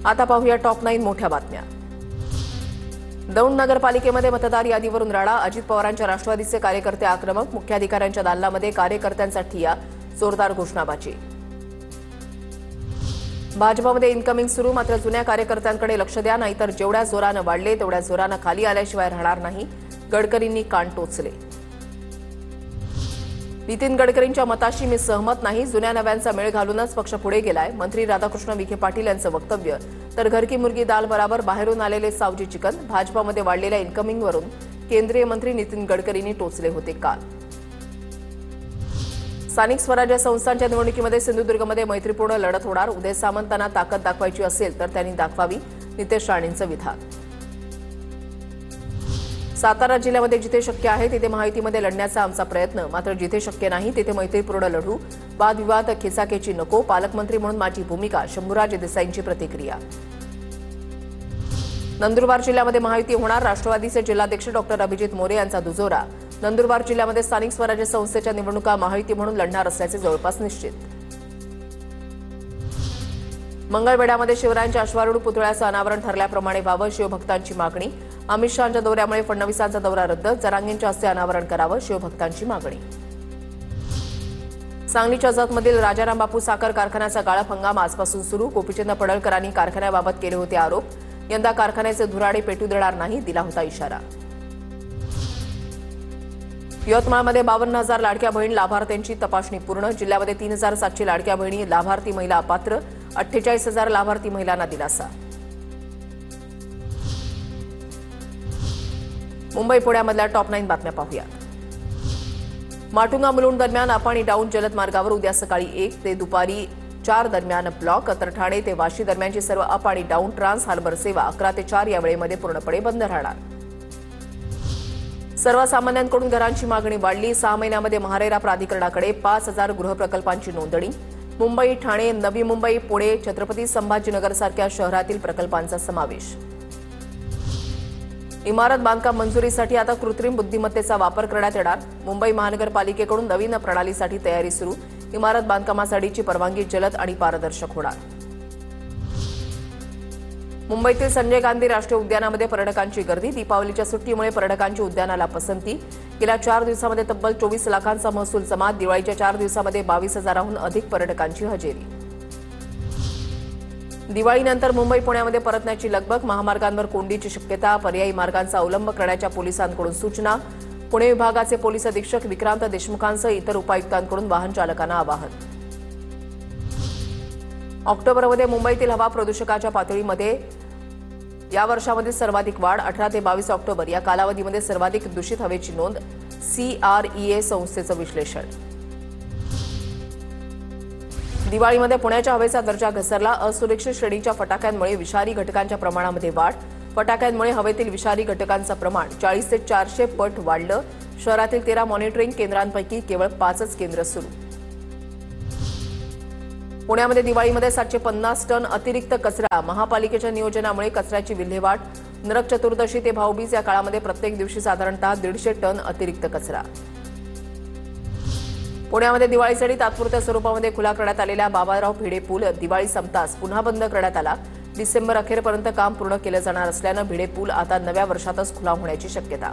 आता पाहूया टॉप 9 मोठ्या बातम्या। दौंड नगरपालिकेमध्ये मतदार यादीवरून राडा। अजित पवारांच्या राष्ट्रवादीचे कार्यकर्ते आक्रमक। मुख्याधिकाऱ्यांच्या दालनामध्ये कार्यकर्त्यांसाठी या जोरदार घोषणाबाजी। भाजपमध्ये इन्कमिंग सुरू, मात्र जुन्या कार्यकर्त्यांकडे लक्ष द्या, नाहीतर जेवढ्या जोरानं वाढले तेवढ्या जोरानं खाली आल्याशिवाय राहणार नाही, गडकरींनी कान टोचले। नितीन गडकरींच्या मताशी मी सहमत नाही, जुन्या नव्यांचा मेळ घालूनच पक्ष पुढे गेलाय, मंत्री राधाकृष्ण विखे पाटील यांचं वक्तव्य। तर घर की मुर्गी दाल बराबर बाहेरून आलेले सावजी चिकन, भाजपमध्ये वाढलेल्या इन्कमिंगवरून केंद्रीय मंत्री नितीन गडकरींनी टोचले होते काल। स्थानिक स्वराज्य संस्थांच्या निवडणुकीमध्ये सिंधुदुर्गमध्ये मैत्रीपूर्ण लढत होणार। उदय सामंतांना ताकद दाखवायची असेल तर त्यांनी दाखवावी, नितेश राणेंचं विधान। सातारा जिल्ह्यामध्ये जिथे शक्य आहे तिथे महायुतीमध्ये लढण्याचा आमचा प्रयत्न, मात्र जिथे शक्य नाही तिथे मैत्रीपूर्ण लढू, वादविवाद खेचाखेची नको, पालकमंत्री म्हणून माझी भूमिका, शंभूराज देसाईंची प्रतिक्रिया। नंदुरबार जिल्ह्यामध्ये महायुती होणार, राष्ट्रवादीचे जिल्हाध्यक्ष डॉक्टर अभिजित मोरे यांचा दुजोरा। नंदुरबार जिल्ह्यामध्ये स्थानिक स्वराज्य संस्थेच्या निवडणुका महायुती म्हणून लढणार असल्याचे जवळपास निश्चित। मंगळवेढ्यामध्ये शिवरायांच्या अश्वारूढ पुतळ्याचं अनावरण ठरल्याप्रमाणे व्हावं, शिवभक्तांची मागणी। अमित शहांच्या दौऱ्यामुळे फडणवीसांचा दौरा रद्द, जरांगेंच्या हस्ते अनावरण करावं, शिवभक्तांची मागणी। सांगलीच्या जतमधील राजाराम बापू साखर कारखान्याचा गाळप हंगाम आजपासून सुरू। गोपीचंद पडळकरांनी कारखान्याबाबत केले होते आरोप, यंदा कारखान्याचे धुराडे पेटू देणार नाही, दिला होता इशारा। यवतमाळमध्ये 52,000 लाडक्या बहीण लाभार्थ्यांची तपासणी पूर्ण, जिल्ह्यामध्ये 3,700 लाडक्या बहिणी लाभार्थी महिला अपात्र, 48,000 लाभार्थी महिलांना दिलासा। मुंबई पुण्यामधल्या टॉप 9 बातम्या पाहूया। माटुंगा मुलुंड दरम्यान अपाणी डाऊन जलद मार्गावर उद्या सकाळी 1 ते दुपारी 4 दरम्यान ब्लॉक, तर ठाणे ते वाशी दरम्यानची सर्व अपाणी डाऊन ट्रान्स हार्बर सेवा 11 ते 4 या वेळेमध्ये पूर्णपणे बंद राहणार। सर्वसामान्यांकडून घरांची मागणी वाढली, 6 महिन्यामध्ये महारेरा प्राधिकरणाकडे 5,000 गृहप्रकल्पांची नोंदणी। मुंबई, ठाणे, नवी मुंबई, पुणे, छत्रपती संभाजीनगर सारख्या शहरातील प्रकल्पांचा समावेश। इमारत बांधकाम मंजुरीसाठी आता कृत्रिम बुद्धिमत्तेचा वापर करण्यात येणार। मुंबई महानगरपालिकेकडून नवीन प्रणालीसाठी तयारी सुरू, इमारत बांधकामासाठीची परवानगी जलद आणि पारदर्शक होणार। मुंबईतील संजय गांधी राष्ट्रीय उद्यानामध्ये पर्यटकांची गर्दी, दीपावलीच्या सुट्टीमुळे पर्यटकांची उद्यानाला पसंती। गेल्या 4 दिवसांमध्ये तब्बल 24 लाखांचा महसूल जमा, दिवाळीच्या 4 दिवसांमध्ये 22,000हून अधिक पर्यटकांची हजेरी। दिवाळीनंतर मुंबई पुण्यामध्ये परतण्याची लगबग, महामार्गांवर कोंडीची शक्यता, पर्यायी मार्गांचा अवलंब करण्याच्या पोलिसांकडून सूचना। पुणे विभागाचे पोलीस अधीक्षक विक्रांत देशमुखांसह इतर उपायुक्तांकडून वाहन चालकांना आवाहन। ऑक्टोबरमध्ये मुंबईतील हवा प्रदूषकाच्या पातळीमध्ये या वर्षामध्ये सर्वाधिक वाढ, 18 ते 22 ऑक्टोबर या कालावधीमध्ये सर्वाधिक दूषित हवेची नोंद, CREA संस्थेचं विश्लेषण। दिवाळीमध्ये पुण्याच्या हवेचा दर्जा घसरला, असुरक्षित श्रेणीच्या फटाक्यांमुळे विषारी घटकांच्या प्रमाणामध्ये वाढ, फटाक्यांमुळे हवेतील विषारी घटकांचं प्रमाण 40 ते 400 पट वाढलं। शहरातील 13 मॉनिटरिंग केंद्रांपैकी केवळ 5च केंद्र सुरू। पुण्यामध्ये दिवाळीमध्ये 750 टन अतिरिक्त कचरा, महापालिकेच्या नियोजनामुळे कचऱ्याची विल्हेवाट। नरक चतुर्दशी ते भाऊबीज या काळामध्ये प्रत्येक दिवशी साधारणतः 150 टन अतिरिक्त कचरा। पुण्यामध्ये दिवाळीसाठी तात्पुरत्या स्वरूपामध्ये खुला करण्यात आलेला बाबाराव भिडे पूल दिवाळी संपताच पुन्हा बंद करण्यात आला। डिसेंबर अखेरपर्यंत काम पूर्ण केलं जाणार असल्यानं भिडे पूल आता नव्या वर्षातच खुला होण्याची शक्यता।